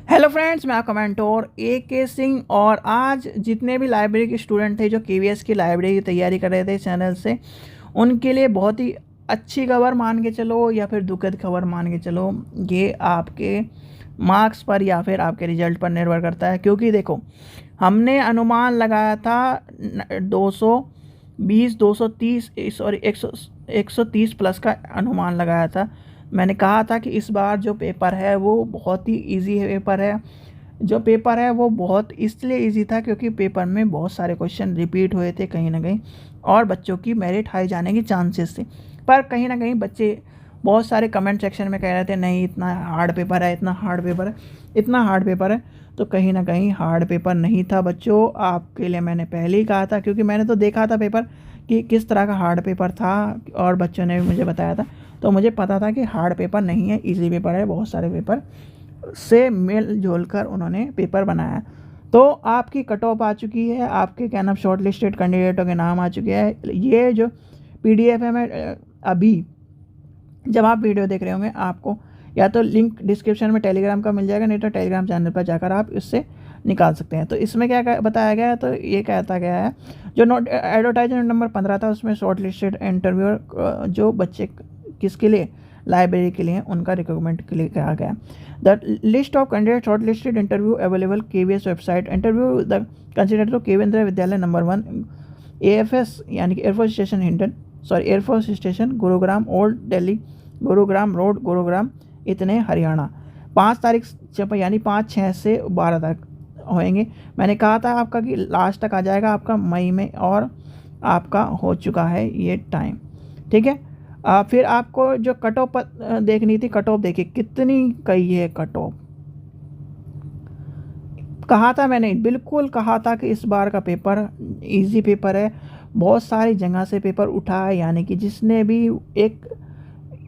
Hello friends, मैं आपका mentor के सिंह। और आज जितने भी लाइब्रेरी के स्टूडेंट थे जो केवीएस की लाइब्रेरी की तैयारी कर रहे थे चैनल से, उनके लिए बहुत ही अच्छी खबर मान के चलो या फिर दुखद खबर मान के चलो। ये आपके मार्क्स पर या फिर आपके रिजल्ट पर निर्भर करता है। क्योंकि देखो, हमने अनुमान लगाया था 220 230 और 130 प्लस का अनुमान लगाया था। मैंने कहा था कि इस बार जो पेपर है वो बहुत ही इजी पेपर है। जो पेपर है वो बहुत इसलिए इजी था क्योंकि पेपर में बहुत सारे क्वेश्चन रिपीट हुए थे कहीं ना कहीं, और बच्चों की मेरिट हाई जाने की चांसेस थे। पर कहीं ना कहीं बच्चे बहुत सारे कमेंट सेक्शन में कह रहे थे नहीं इतना हार्ड पेपर है, इतना हार्ड पेपर है, इतना हार्ड पेपर है। तो कहीं ना कहीं हार्ड पेपर नहीं था बच्चों, आपके लिए मैंने पहले ही कहा था, क्योंकि मैंने तो देखा था पेपर कि किस तरह का हार्ड पेपर था और बच्चों ने भी मुझे बताया था। तो मुझे पता था कि हार्ड पेपर नहीं है, इजी पेपर है। बहुत सारे पेपर से मिल जुल कर उन्होंने पेपर बनाया। तो आपकी कट ऑफ आ चुकी है, आपके क्या नाम शॉर्ट लिस्टेड कैंडिडेटों के नाम आ चुके हैं। ये जो पीडीएफ है, मैं अभी जब आप वीडियो देख रहे होंगे आपको या तो लिंक डिस्क्रिप्शन में टेलीग्राम का मिल जाएगा, नहीं तो टेलीग्राम चैनल पर जाकर आप इससे निकाल सकते हैं। तो इसमें क्या बताया गया है, तो ये कहता गया है जो नोट एडवर्टाइजमेंट नंबर 15 था उसमें शॉर्ट लिस्टेड इंटरव्यूअर जो बच्चे किसके लिए, लाइब्रेरी के लिए, उनका रिक्रूटमेंट के लिए कहा गया। The list of candidate shortlisted interview available KVS website interview the consider to केवेंद्र विद्यालय नंबर 1 एएफएस यानी कि air force station Hindan air force station Gurugram old Delhi Gurugram road Gurugram इतने हरियाणा 5 तारीख यानी 5/6 से 12 तक होएंगे। मैंने कहा था आपका कि लास्ट तक आ जाएगा आपका मई में, और आपका हो चुका है ये टाइम। ठीक है, फिर आपको जो कट ऑफ देखनी थी, कट ऑफ देखिए कितनी कही है कट ऑफ। कहा था मैंने, बिल्कुल कहा था कि इस बार का पेपर इजी पेपर है। बहुत सारी जगह से पेपर उठा है, यानी कि जिसने भी एक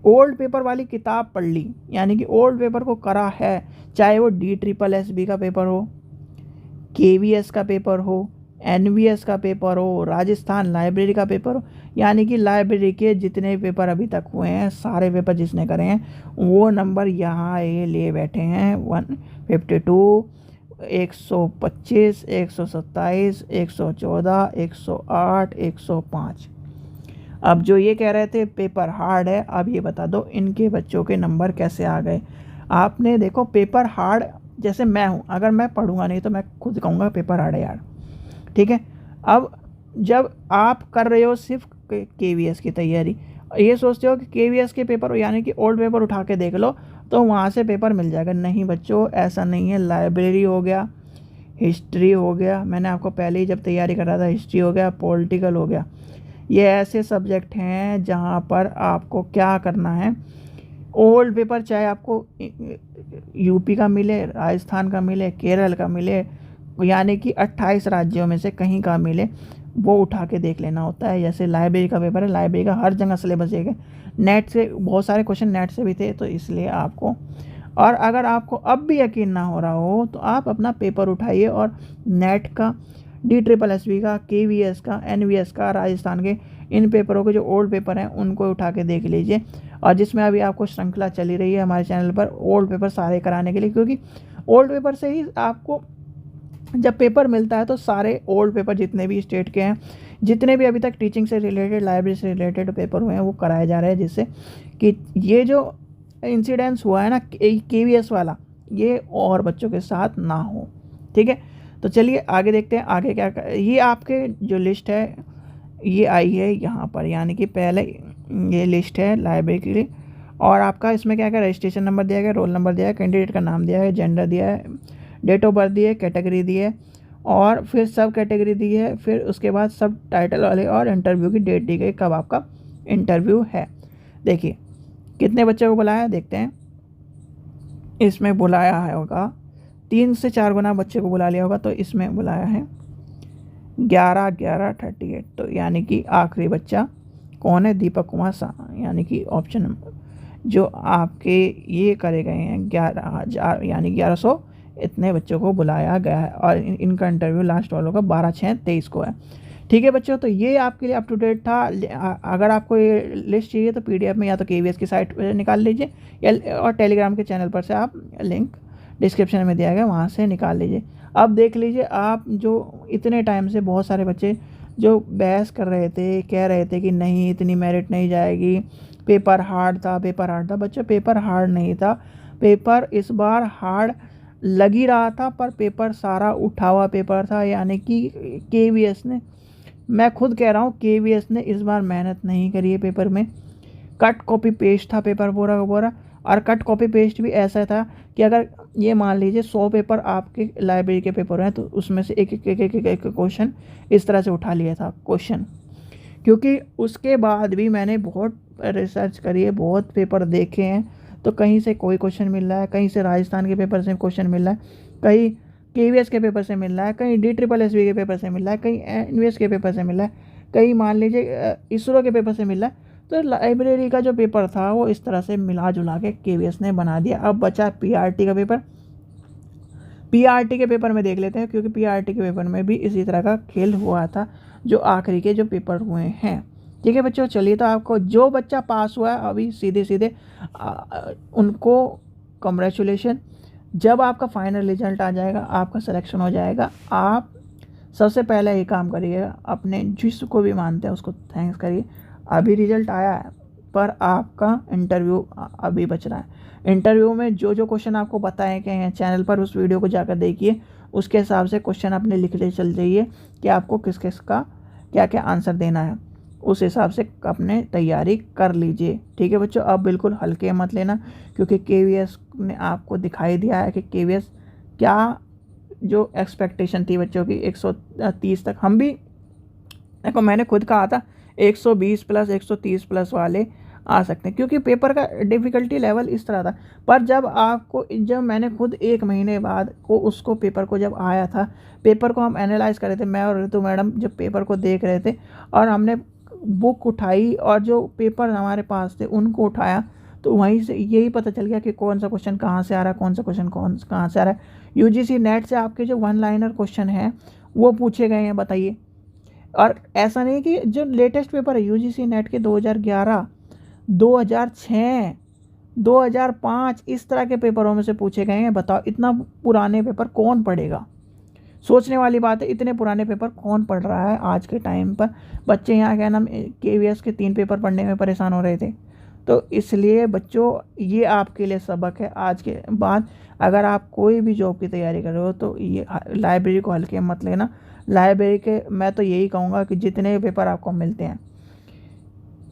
ओल्ड पेपर वाली किताब पढ़ ली, यानी कि ओल्ड पेपर को करा है, चाहे वो DSSB का पेपर हो, KVS का पेपर हो, NVS का पेपर हो, राजस्थान लाइब्रेरी का पेपर हो, यानी कि लाइब्रेरी के जितने पेपर अभी तक हुए हैं सारे पेपर जिसने करे हैं वो नंबर यहाँ ये ले बैठे हैं 152, 125, 127, 114, 108, 105। अब जो ये कह रहे थे पेपर हार्ड है, अब ये बता दो इनके बच्चों के नंबर कैसे आ गए। आपने देखो पेपर हार्ड, जैसे मैं हूँ, अगर मैं पढ़ूंगा नहीं तो मैं खुद कहूँगा पेपर हार्ड है यार। ठीक है, अब जब आप कर रहे हो सिर्फ KVS की तैयारी, ये सोचते हो कि KVS के पेपर यानी कि ओल्ड पेपर उठा के देख लो तो वहाँ से पेपर मिल जाएगा। नहीं बच्चों, ऐसा नहीं है। लाइब्रेरी हो गया, हिस्ट्री हो गया, मैंने आपको पहले ही जब तैयारी कर रहा था हिस्ट्री हो गया, पॉलिटिकल हो गया, ये ऐसे सब्जेक्ट हैं जहाँ पर आपको क्या करना है। ओल्ड पेपर चाहे आपको यूपी का मिले, राजस्थान का मिले, केरल का मिले, यानी कि 28 राज्यों में से कहीं का मिले, वो उठा के देख लेना होता है। जैसे लाइब्रेरी का पेपर है, लाइब्रेरी का हर जगह सिलेबस एक है। नेट से बहुत सारे क्वेश्चन नेट से भी थे, तो इसलिए आपको, और अगर आपको अब भी यकीन ना हो रहा हो तो आप अपना पेपर उठाइए और नेट का, DSSB का, KVS का, NVS का, राजस्थान के, इन पेपरों के जो ओल्ड पेपर हैं उनको उठा के देख लीजिए। और जिसमें अभी आपको श्रृंखला चली रही है हमारे चैनल पर ओल्ड पेपर सारे कराने के लिए, क्योंकि ओल्ड पेपर से ही आपको जब पेपर मिलता है तो सारे ओल्ड पेपर जितने भी स्टेट के हैं, जितने भी अभी तक टीचिंग से रिलेटेड, लाइब्रेरी से रिलेटेड पेपर हुए हैं वो कराए जा रहे हैं, जिससे कि ये जो इंसिडेंस हुआ है ना KVS वाला, ये और बच्चों के साथ ना हो। ठीक है, तो चलिए आगे देखते हैं आगे क्या ये आपके जो लिस्ट है ये आई है यहाँ पर, यानी कि पहले ये लिस्ट है लाइब्रेरी के लिए। और आपका इसमें क्या क्या रजिस्ट्रेशन नंबर दिया गया, रोल नंबर दिया है, कैंडिडेट का नाम दिया है, जेंडर दिया है, डेट ऑफ बर्थ दी है, कैटेगरी दी है, और फिर सब कैटेगरी दी है, फिर उसके बाद सब टाइटल वाले, और इंटरव्यू की डेट दी गई कब आपका इंटरव्यू है। देखिए कितने बच्चों को बुलाया देखते हैं। इसमें बुलाया है होगा 3 से 4 गुना बच्चे को बुला लिया होगा, तो इसमें बुलाया है 11-11-38। तो यानी कि आखिरी बच्चा कौन है, दीपक कुमार शाह, यानी कि ऑप्शन नंबर जो आपके ये करे गए हैं 11,000 यानी 1100 इतने बच्चों को बुलाया गया है। और इनका इंटरव्यू लास्ट वालों का 12/6/23 को है। ठीक है बच्चों, तो ये आपके लिए अप टू डेट था। अगर आपको ये लिस्ट चाहिए तो PDF में या तो KVS की साइट निकाल लीजिए, या और टेलीग्राम के चैनल पर से आप लिंक डिस्क्रिप्शन में दिया गया, वहाँ से निकाल लीजिए। अब देख लीजिए, आप जो इतने टाइम से बहुत सारे बच्चे जो बहस कर रहे थे, कह रहे थे कि नहीं इतनी मेरिट नहीं जाएगी, पेपर हार्ड था, पेपर हार्ड था। बच्चों पेपर हार्ड नहीं था, पेपर इस बार हार्ड लग ही रहा था, पर पेपर सारा उठा हुआ पेपर था। यानी कि केवीएस ने, मैं खुद कह रहा हूँ, केवीएस ने इस बार मेहनत नहीं करी है पेपर में। कट कॉपी पेस्ट था पेपर पूरा का पूरा, और कट कॉपी पेस्ट भी ऐसा था कि अगर ये मान लीजिए 100 पेपर आपके लाइब्रेरी के पेपर हैं, तो उसमें से एक एक क्वेश्चन इस तरह से उठा लिया था क्वेश्चन। क्योंकि उसके बाद भी मैंने बहुत रिसर्च करी है, बहुत पेपर देखे हैं, तो कहीं से कोई क्वेश्चन मिल रहा है, कहीं से राजस्थान के पेपर से क्वेश्चन मिल रहा है, कहीं केवीएस के पेपर से मिल रहा है, कहीं DSSB के पेपर से मिल रहा है, कहीं एनवीएस के पेपर से मिल रहा है, कहीं मान लीजिए इसरो के पेपर से मिल रहा है। तो लाइब्रेरी का जो पेपर था वो इस तरह से मिला जुला के केवीएस ने बना दिया। अब बचा पीआरटी का पेपर। पीआरटी के पेपर में देख लेते हैं, क्योंकि पीआरटी के पेपर में भी इसी तरह का खेल हुआ था जो आखिरी के जो पेपर हुए हैं। ठीक है बच्चों, चलिए तो आपको जो बच्चा पास हुआ है अभी सीधे सीधे उनको कॉन्ग्रेचुलेशन। जब आपका फाइनल रिजल्ट आ जाएगा, आपका सिलेक्शन हो जाएगा, आप सबसे पहले ये काम करिएगा, अपने जिसको भी मानते हैं उसको थैंक्स करिए। अभी रिजल्ट आया है, पर आपका इंटरव्यू अभी बच रहा है। इंटरव्यू में जो जो क्वेश्चन आपको बताए गए हैं चैनल पर, उस वीडियो को जाकर देखिए, उसके हिसाब से क्वेश्चन अपने लिखते चल जाइए कि आपको किस किस का क्या क्या आंसर देना है, उस हिसाब से अपने तैयारी कर लीजिए। ठीक है बच्चों, अब बिल्कुल हल्के मत लेना, क्योंकि केवीएस ने आपको दिखाई दिया है कि केवीएस क्या जो एक्सपेक्टेशन थी बच्चों की 130 तक। हम भी देखो, मैंने खुद कहा था 120 प्लस 130 प्लस वाले आ सकते हैं, क्योंकि पेपर का डिफ़िकल्टी लेवल इस तरह था। पर जब मैंने खुद 1 महीने बाद को उसको पेपर को जब आया था, पेपर को हम एनालाइज़ कर रहे थे, मैं और ऋतु मैडम जब पेपर को देख रहे थे, और हमने बुक उठाई और जो पेपर हमारे पास थे उनको उठाया, तो वहीं से यही पता चल गया कि कौन सा क्वेश्चन कहाँ से आ रहा है, कौन सा क्वेश्चन कहाँ से आ रहा है। यूजीसी नेट से आपके जो 1 लाइनर क्वेश्चन हैं वो पूछे गए हैं, बताइए। और ऐसा नहीं कि जो लेटेस्ट पेपर है यूजीसी नेट के 2011, 2006, 2005 इस तरह के पेपरों में से पूछे गए हैं। बताओ, इतना पुराने पेपर कौन पढ़ेगा? सोचने वाली बात है, इतने पुराने पेपर कौन पढ़ रहा है आज के टाइम पर। बच्चे यहाँ क्या नाम केवीएस के 3 पेपर पढ़ने में परेशान हो रहे थे। तो इसलिए बच्चों, ये आपके लिए सबक है आज के बाद। अगर आप कोई भी जॉब की तैयारी कर रहे हो तो ये लाइब्रेरी को हल्के मत लेना। लाइब्रेरी के मैं तो यही कहूँगा कि जितने पेपर आपको मिलते हैं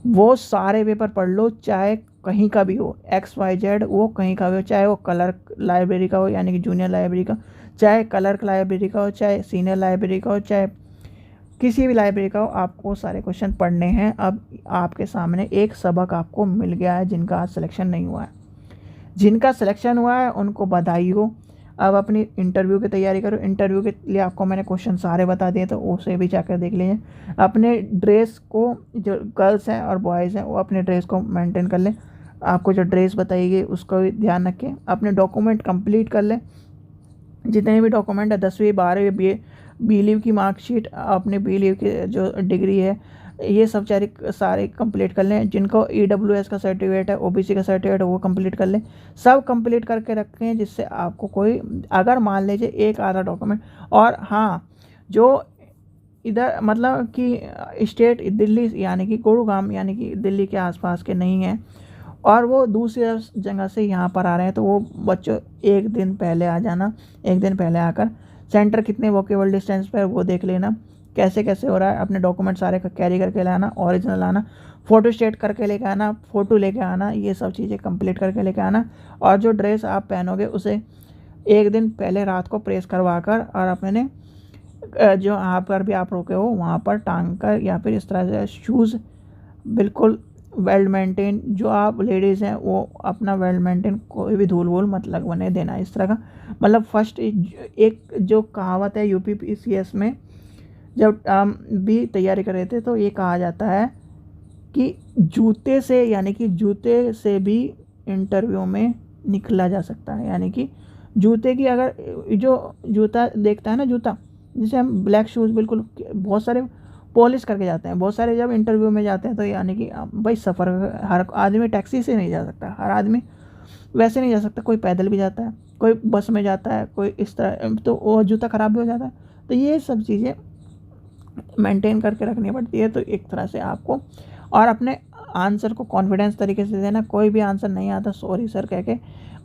वो सारे पेपर पढ़ लो, चाहे कहीं का भी हो, XYZ वो कहीं का भी हो, चाहे वो क्लर्क लाइब्रेरी का हो यानी कि जूनियर लाइब्रेरी का, चाहे क्लर्क लाइब्रेरी का हो, चाहे सीनियर लाइब्रेरी का हो, चाहे किसी भी लाइब्रेरी का हो, आपको सारे क्वेश्चन पढ़ने हैं। अब आपके सामने एक सबक आपको मिल गया है, जिनका आज सिलेक्शन नहीं हुआ है। जिनका सिलेक्शन हुआ है उनको बधाई हो। अब अपनी इंटरव्यू की तैयारी करो। इंटरव्यू के लिए आपको मैंने क्वेश्चन सारे बता दिए, तो उसे भी जाकर देख लीजिए। अपने ड्रेस को, जो गर्ल्स हैं और बॉयज़ हैं वो अपने ड्रेस को मेंटेन कर लें। आपको जो ड्रेस बताई गई उसका भी ध्यान रखें। अपने डॉक्यूमेंट कंप्लीट कर लें, जितने भी डॉक्यूमेंट है, 10वीं 12वीं बी लीव की मार्कशीट, अपने बी लीव की जो डिग्री है, ये सब सारे कंप्लीट कर लें। जिनको EWS का सर्टिफिकेट है, OBC का सर्टिफिकेट है, वो कंप्लीट कर लें। सब कंप्लीट करके रखें, जिससे आपको कोई, अगर मान लीजिए एक आधा डॉक्यूमेंट, और हाँ, जो इधर मतलब कि स्टेट दिल्ली यानी कि गुड़गांव यानी कि दिल्ली के आसपास के नहीं हैं और वो दूसरी जगह से यहाँ पर आ रहे हैं, तो वो बच्चों एक दिन पहले आ जाना। एक दिन पहले आकर सेंटर कितने वॉकेबल डिस्टेंस पर वो देख लेना, कैसे कैसे हो रहा है। अपने डॉक्यूमेंट सारे का कैरी करके लाना, ओरिजिनल आना, फ़ोटो स्टेट करके लेके आना, फ़ोटो लेके आना, ये सब चीज़ें कंप्लीट करके लेके आना। और जो ड्रेस आप पहनोगे उसे एक दिन पहले रात को प्रेस करवा कर और अपने जो यहाँ पर भी आप रुके हो वहाँ पर टांग कर, या फिर इस तरह से शूज़ बिल्कुल वेल मेंटेन, जो आप लेडीज़ हैं वो अपना वेल मेंटेन, कोई भी धूल वूल मत लगवाने देना इस तरह का। मतलब फर्स्ट एक जो कहावत है UPPCS में, जब भी तैयारी कर रहे थे तो ये कहा जाता है कि जूते से, यानी कि जूते से भी इंटरव्यू में निकला जा सकता है। यानी कि जूते की, अगर जो जूता देखता है ना, जूता जिसे हम ब्लैक शूज़, बिल्कुल बहुत सारे पॉलिश करके जाते हैं, बहुत सारे जब इंटरव्यू में जाते हैं, तो यानी कि भाई सफ़र, हर आदमी टैक्सी से नहीं जा सकता, हर आदमी वैसे नहीं जा सकता, कोई पैदल भी जाता है, कोई बस में जाता है, कोई इस तरह, तो वो जूता ख़राब भी हो जाता है। तो ये सब चीज़ें मेंटेन करके रखनी पड़ती है। तो एक तरह से आपको, और अपने आंसर को कॉन्फिडेंस तरीके से देना। कोई भी आंसर नहीं आता सॉरी सर कह के,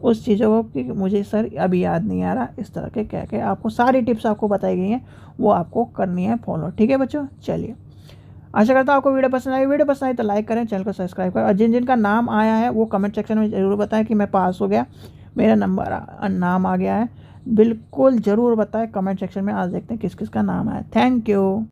उस चीज़ों को कि मुझे सर अभी याद नहीं आ रहा, इस तरह के कह के आपको सारी टिप्स आपको बताई गई हैं, वो आपको करनी है फॉलो। ठीक है बच्चों, चलिए आशा करता हूँ आपको वीडियो पसंद आई। वीडियो पसंद आई तो लाइक करें, चैनल को सब्सक्राइब करें, और जिन जिनका नाम आया है वो कमेंट सेक्शन में ज़रूर बताएं कि मैं पास हो गया, मेरा नाम आ गया है। बिल्कुल ज़रूर बताएं कमेंट सेक्शन में। आज देखते हैं किस किस का नाम आया। Thank you.